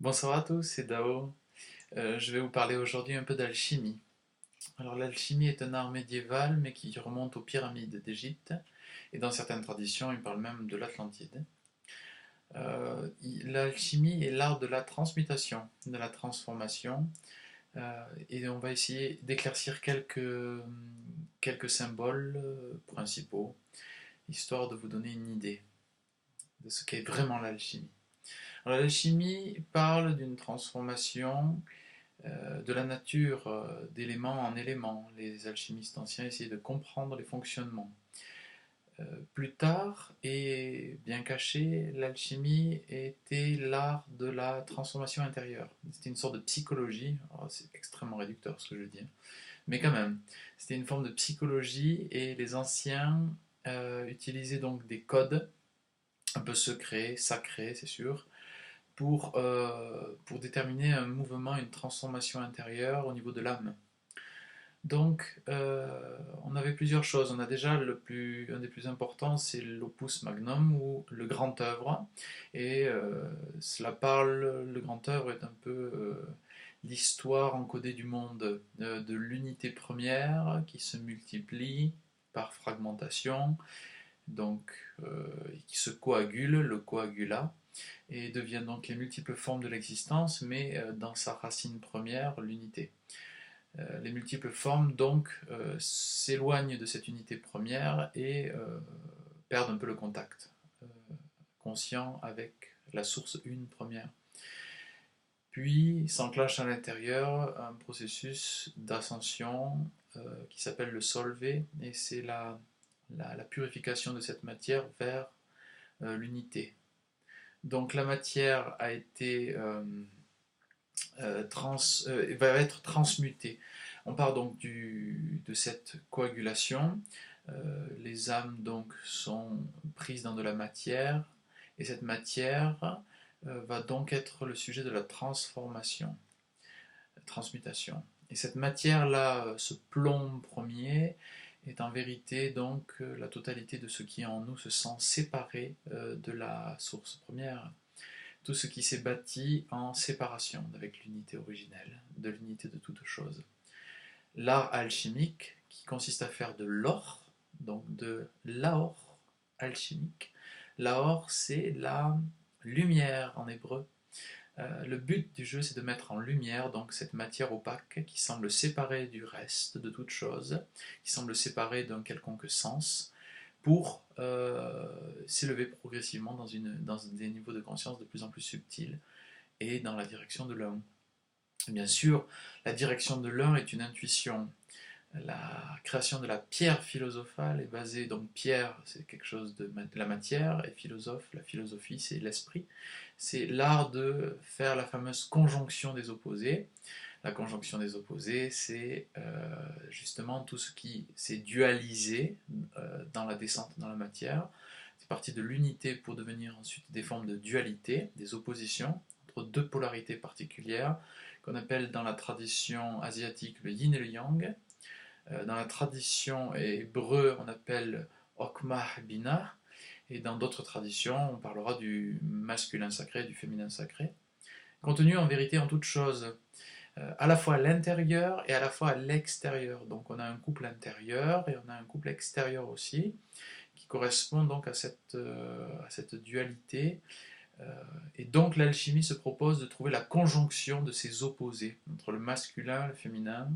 Bonsoir à tous, c'est Dao. Je vais vous parler aujourd'hui un peu d'alchimie. Alors l'alchimie est un art médiéval mais qui remonte aux pyramides d'Égypte et dans certaines traditions il parle même de l'Atlantide. L'alchimie est l'art de la transmutation, de la transformation et on va essayer d'éclaircir quelques symboles principaux histoire de vous donner une idée de ce qu'est vraiment l'alchimie. Alors l'alchimie parle d'une transformation de la nature d'élément en élément. Les alchimistes anciens essayaient de comprendre les fonctionnements. Plus tard, et bien caché, l'alchimie était l'art de la transformation intérieure. C'était une sorte de psychologie. C'est extrêmement réducteur ce que je dis, mais quand même, c'était une forme de psychologie et les anciens utilisaient donc des codes un peu secrets, sacrés, c'est sûr, pour déterminer un mouvement, une transformation intérieure au niveau de l'âme. Donc, on avait plusieurs choses. On a déjà un des plus importants, c'est l'opus magnum ou le grand œuvre. Et cela parle, le grand œuvre est un peu l'histoire encodée du monde, de l'unité première qui se multiplie par fragmentation, donc qui se coagule, le coagula, et devient donc les multiples formes de l'existence, mais dans sa racine première, l'unité. Les multiples formes donc s'éloignent de cette unité première et perdent un peu le contact conscient avec la source une première. Puis s'enclenche à l'intérieur un processus d'ascension qui s'appelle le solvé, et c'est la purification de cette matière vers l'unité. Donc la matière a été va être transmuté. On part donc de cette coagulation. Les âmes donc sont prises dans de la matière et cette matière va donc être le sujet de la transformation, la transmutation. Et cette matière-là, ce plomb premier, est en vérité donc la totalité de ce qui en nous se sent séparé de la source première, tout ce qui s'est bâti en séparation avec l'unité originelle, de l'unité de toute chose. L'art alchimique, qui consiste à faire de l'or, donc de l'aor alchimique. L'aor, c'est la lumière en hébreu. Le but du jeu, c'est de mettre en lumière donc cette matière opaque qui semble séparée du reste de toute chose, qui semble séparée d'un quelconque sens, pour s'élever progressivement dans des niveaux de conscience de plus en plus subtils et dans la direction de l'un. Bien sûr, la direction de l'un est une intuition. La création de la pierre philosophale est basée, donc pierre c'est quelque chose de la matière, et philosophe, la philosophie c'est l'esprit. C'est l'art de faire la fameuse conjonction des opposés. La conjonction des opposés, c'est justement tout ce qui s'est dualisé dans la descente dans la matière. C'est parti de l'unité pour devenir ensuite des formes de dualité, des oppositions entre deux polarités particulières qu'on appelle dans la tradition asiatique le yin et le yang. Dans la tradition hébreu, on appelle Okmah Binah, et dans d'autres traditions, on parlera du masculin sacré et du féminin sacré. Contenu en vérité en toute chose, à la fois à l'intérieur et à la fois à l'extérieur. Donc on a un couple intérieur et on a un couple extérieur aussi, qui correspond donc à cette dualité. Et donc l'alchimie se propose de trouver la conjonction de ces opposés, entre le masculin et le féminin,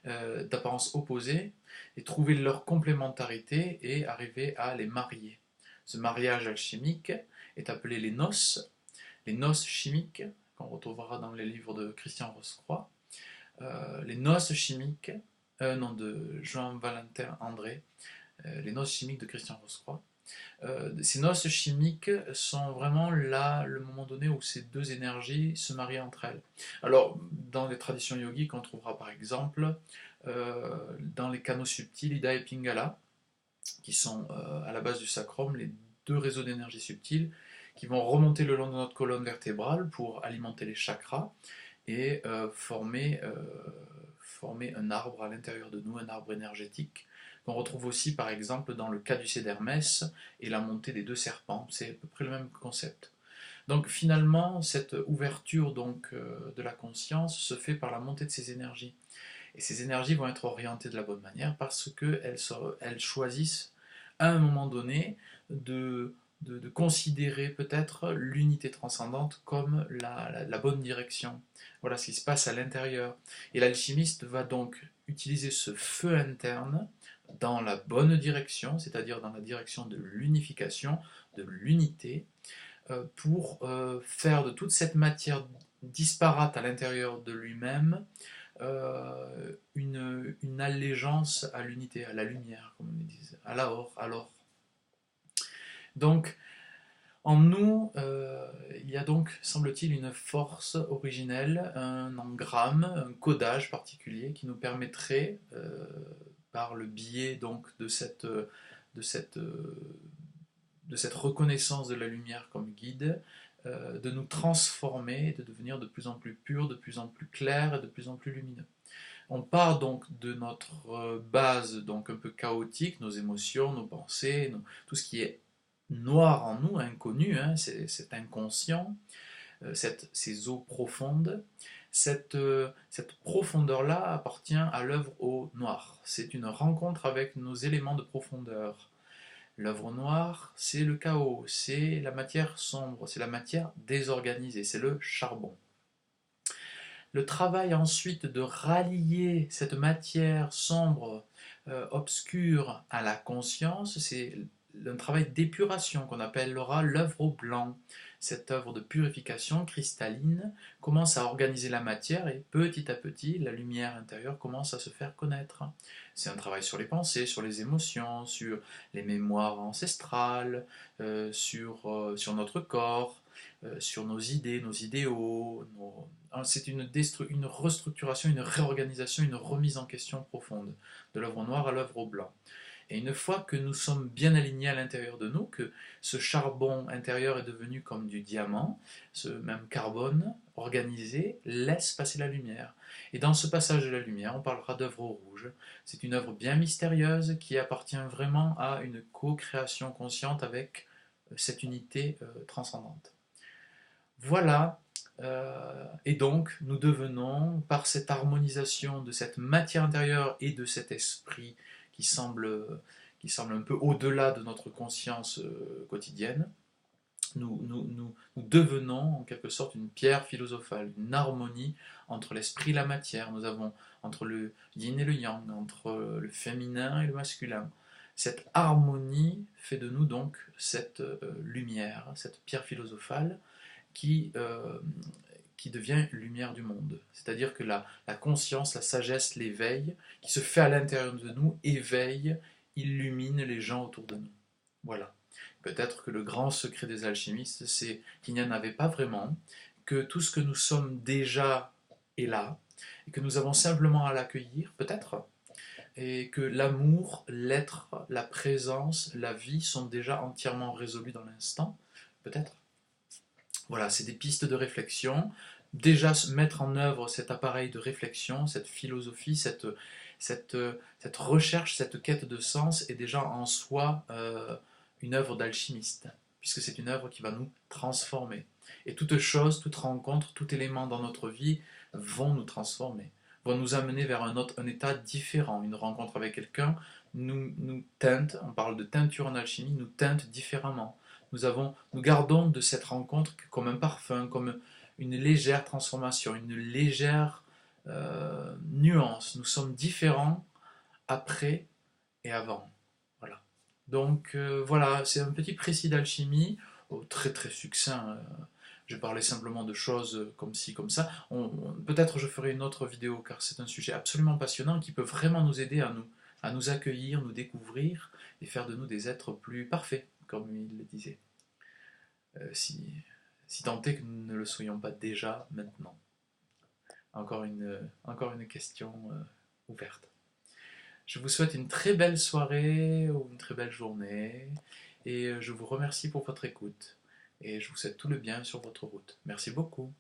d'apparence opposée, et trouver leur complémentarité et arriver à les marier. Ce mariage alchimique est appelé les noces chimiques, qu'on retrouvera dans les livres de Christian Roscroix, les noces chimiques, non, de Jean-Valentin André, les noces chimiques de Christian Roscroix. Ces noces chimiques sont vraiment là le moment donné où ces deux énergies se marient entre elles. Alors, dans les traditions yogiques, on trouvera par exemple dans les canaux subtils Ida et Pingala, qui sont à la base du sacrum, les deux réseaux d'énergie subtile qui vont remonter le long de notre colonne vertébrale pour alimenter les chakras et former un arbre à l'intérieur de nous, un arbre énergétique, qu'on retrouve aussi par exemple dans le caducée d'Hermès et la montée des deux serpents. C'est à peu près le même concept. Donc finalement, cette ouverture donc, de la conscience se fait par la montée de ces énergies. Et ces énergies vont être orientées de la bonne manière parce qu'elles choisissent à un moment donné de considérer peut-être l'unité transcendante comme la bonne direction. Voilà ce qui se passe à l'intérieur. Et l'alchimiste va donc utiliser ce feu interne dans la bonne direction, c'est-à-dire dans la direction de l'unification, de l'unité, pour faire de toute cette matière disparate à l'intérieur de lui-même une allégeance à l'unité, à la lumière, comme on dit, à l'or, à l'or. Donc, en nous, il y a donc, semble-t-il, une force originelle, un engramme, un codage particulier qui nous permettrait, par le biais donc de cette, de cette reconnaissance de la lumière comme guide, de nous transformer et de devenir de plus en plus pur, de plus en plus clair et de plus en plus lumineux. On part donc de notre base donc un peu chaotique, nos émotions, nos pensées, tout ce qui est noir en nous, inconnu, hein, cet inconscient, ces eaux profondes. Cette profondeur-là appartient à l'œuvre au noir. C'est une rencontre avec nos éléments de profondeur. L'œuvre noire, c'est le chaos, c'est la matière sombre, c'est la matière désorganisée, c'est le charbon. Le travail ensuite de rallier cette matière sombre, obscure à la conscience, c'est un travail d'épuration qu'on appellera l'œuvre au blanc. Cette œuvre de purification cristalline commence à organiser la matière et petit à petit, la lumière intérieure commence à se faire connaître. C'est un travail sur les pensées, sur les émotions, sur les mémoires ancestrales, sur notre corps, sur nos idées, nos idéaux. C'est une restructuration, une réorganisation, une remise en question profonde de l'œuvre noire à l'œuvre au blanc. Et une fois que nous sommes bien alignés à l'intérieur de nous, que ce charbon intérieur est devenu comme du diamant, ce même carbone organisé laisse passer la lumière. Et dans ce passage de la lumière, on parlera d'œuvre au rouge. C'est une œuvre bien mystérieuse qui appartient vraiment à une co-création consciente avec cette unité transcendante. Voilà, et donc nous devenons, par cette harmonisation de cette matière intérieure et de cet esprit qui semble, un peu au-delà de notre conscience quotidienne, nous devenons en quelque sorte une pierre philosophale, une harmonie entre l'esprit et la matière. Nous avons entre le yin et le yang, entre le féminin et le masculin. Cette harmonie fait de nous donc cette lumière, cette pierre philosophale qui devient lumière du monde. C'est-à-dire que la conscience, la sagesse, l'éveil, qui se fait à l'intérieur de nous, éveille, illumine les gens autour de nous. Voilà. Peut-être que le grand secret des alchimistes, c'est qu'il n'y en avait pas vraiment, que tout ce que nous sommes déjà est là, et que nous avons simplement à l'accueillir, peut-être, et que l'amour, l'être, la présence, la vie sont déjà entièrement résolus dans l'instant, peut-être. Voilà, c'est des pistes de réflexion. Déjà mettre en œuvre cet appareil de réflexion, cette philosophie, cette recherche, cette quête de sens est déjà en soi une œuvre d'alchimiste, puisque c'est une œuvre qui va nous transformer. Et toute chose, toute rencontre, tout élément dans notre vie vont nous transformer, vont nous amener vers un état différent. Une rencontre avec quelqu'un nous teinte, on parle de teinture en alchimie, nous teinte différemment. Nous gardons de cette rencontre comme un parfum, comme une légère transformation, une légère nuance. Nous sommes différents après et avant. Voilà. Donc voilà, c'est un petit précis d'alchimie, très très succinct. Je parlais simplement de choses comme ci, comme ça. Peut-être je ferai une autre vidéo car c'est un sujet absolument passionnant qui peut vraiment nous aider à nous accueillir, nous découvrir et faire de nous des êtres plus parfaits, comme il le disait. Si tant est que nous ne le soyons pas déjà maintenant. Encore une question ouverte. Je vous souhaite une très belle soirée ou une très belle journée et je vous remercie pour votre écoute et je vous souhaite tout le bien sur votre route. Merci beaucoup.